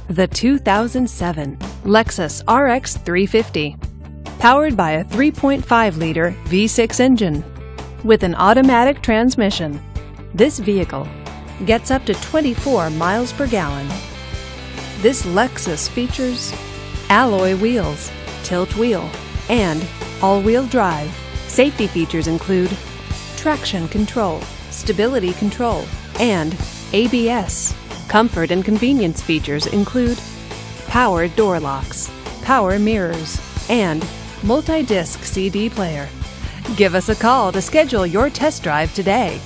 The 2007 Lexus RX 350. Powered by a 3.5-liter V6 engine. With an automatic transmission, this vehicle gets up to 24 miles per gallon. This Lexus features alloy wheels, tilt wheel, and all-wheel drive. Safety features include traction control, stability control, and ABS. Comfort and convenience features include power door locks, power mirrors, and multi-disc CD player. Give us a call to schedule your test drive today.